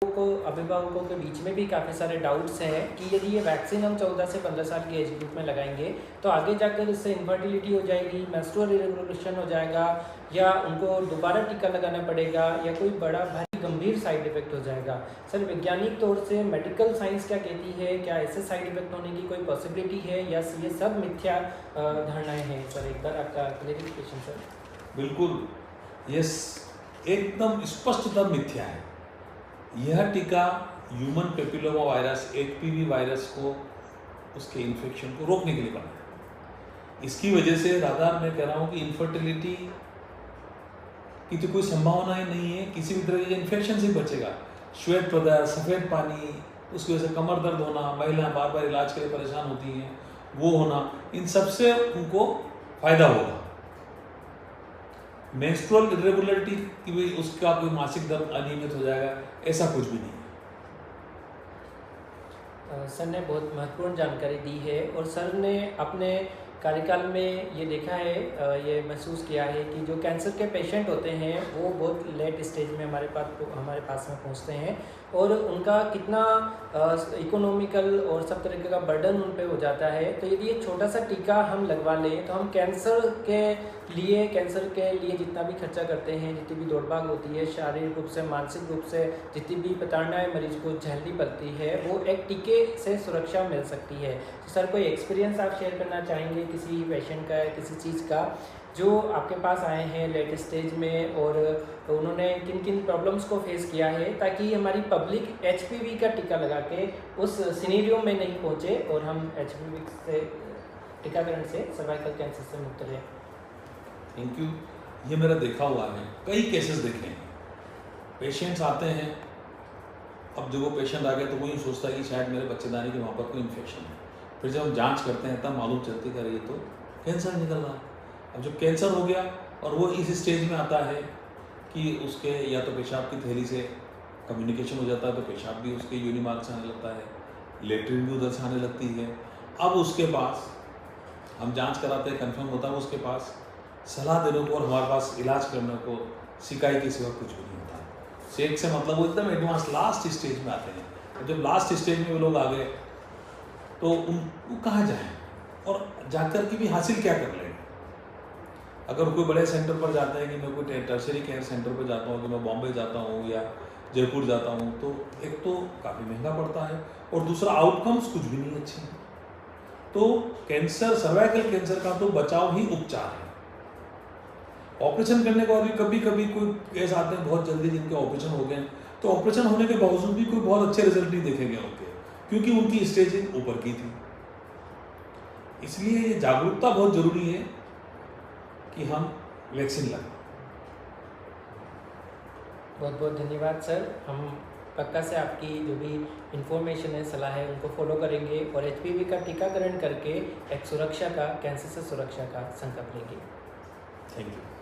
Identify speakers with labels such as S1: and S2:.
S1: को अभिभावकों के बीच में भी काफ़ी सारे डाउट्स हैं कि यदि ये वैक्सीन हम 14 से 15 साल की एज ग्रुप में लगाएंगे तो आगे जाकर इससे इनफर्टिलिटी हो जाएगी, मेंस्ट्रुअल इरेगुलेशन हो जाएगा, या उनको दोबारा टीका लगाना पड़ेगा, या कोई बड़ा भारी गंभीर साइड इफेक्ट हो जाएगा। सर, वैज्ञानिक तौर से मेडिकल साइंस क्या कहती है? क्या ऐसे साइड इफेक्ट होने की कोई पॉसिबिलिटी है या ये सब मिथ्या धारणाएं हैं? सर, एक बार आपका क्लेरिफिकेशन सर।
S2: बिल्कुल, यस, एकदम स्पष्टतः मिथ्या है। यह टीका human papilloma virus HPV virus को, उसके इन्फेक्शन को रोकने के लिए बना है। इसकी वजह से राधा मैं कह रहा हूँ कि इनफर्टिलिटी की तो कोई संभावना ही नहीं है, किसी भी तरह के इन्फेक्शन से बचेगा। श्वेत पदार्थ, सफ़ेद पानी, उसकी वजह से कमर दर्द होना, महिलाएं बार बार इलाज के लिए परेशान होती हैं, वो होना, इन सब से उनको फायदा होगा। मेंस्ट्रुअल इरेगुलरिटी की भी, उसका कोई मासिक दर्द अनियमित हो जाएगा, ऐसा कुछ भी नहीं है।
S1: सर ने बहुत महत्वपूर्ण जानकारी दी है और सर ने अपने कार्यकाल में ये देखा है, ये महसूस किया है कि जो कैंसर के पेशेंट होते हैं वो बहुत लेट स्टेज में हमारे पास में पहुंचते हैं और उनका कितना इकोनॉमिकल और सब तरीके का बर्डन उन पे हो जाता है। तो यदि ये छोटा सा टीका हम लगवा लें तो हम कैंसर के लिए जितना भी खर्चा करते हैं, जितनी भी दौड़भाग होती है, शारीरिक रूप से, मानसिक रूप से जितनी भी प्रताड़नाएं मरीज को झेलनी पड़ती है, वो एक टीके से सुरक्षा मिल सकती है। तो सर, कोई एक्सपीरियंस आप शेयर करना चाहेंगे किसी पेशेंट का या किसी चीज़ का जो आपके पास आए हैं लेट स्टेज में, और उन्होंने किन किन प्रॉब्लम्स को फेस किया है, ताकि हमारी पब्लिक HPV का टीका लगा के उस सिनेरियो में नहीं पहुंचे और हम HPV से टीकाकरण से सर्वाइकल कैंसर से मुक्त रहें?
S2: Thank you. ये मेरा देखा हुआ है, कई केसेस देखे हैं। पेशेंट्स आते हैं, अब जब वो पेशेंट आ गया तो वो यूँ सोचता है कि शायद मेरे बच्चेदानी के वहाँ पर कोई इन्फेक्शन है। फिर जब हम जांच करते हैं तब मालूम चलती है कि ये तो कैंसर निकल रहा है। अब जब कैंसर हो गया और वो इस स्टेज में आता है कि उसके या तो पेशाब की थैली से कम्युनिकेशन हो जाता है, तो पेशाब भी उसके यूरिन मार्ग से आने लगता है, लेटरिन भी उधर से आने लगती है। अब उसके पास हम जांच कराते हैं, कंफर्म होता है उसके पास सलाह देने को और हमारे पास इलाज करने को सिकाई के सिवा कुछ भी नहीं होता। सेक से मतलब वो एकदम एडवांस लास्ट स्टेज में आते हैं। जब लास्ट स्टेज में वो लोग आ गए तो वो कहाँ जाएँ और जाकर के भी हासिल क्या कर लेंगे। अगर कोई बड़े सेंटर पर जाते हैं कि मैं कोई टर्शरी केयर सेंटर पर जाता हूँ, कि मैं बॉम्बे जाता हूँ या जयपुर जाता हूँ, तो एक तो काफ़ी महंगा पड़ता है और दूसरा आउटकम्स कुछ भी नहीं अच्छे हैं। तो कैंसर, सर्वाइकल कैंसर का तो बचाव ही उपचार है। ऑपरेशन करने के बाद भी कभी कभी कोई केस आते हैं बहुत जल्दी जिनके ऑपरेशन हो गए, तो ऑपरेशन होने के बावजूद भी कोई बहुत अच्छे रिजल्ट नहीं देखे गए उनके, क्योंकि उनकी स्टेजिंग ऊपर की थी। इसलिए ये जागरूकता बहुत जरूरी है कि हम वैक्सीन लगाएं।
S1: बहुत बहुत धन्यवाद सर। हम पक्का से आपकी जो भी इंफॉर्मेशन है, सलाह है, उनको फॉलो करेंगे और HPV का टीकाकरण करके एक सुरक्षा का, कैंसर से सुरक्षा का संकल्प लेंगे।
S2: Thank you.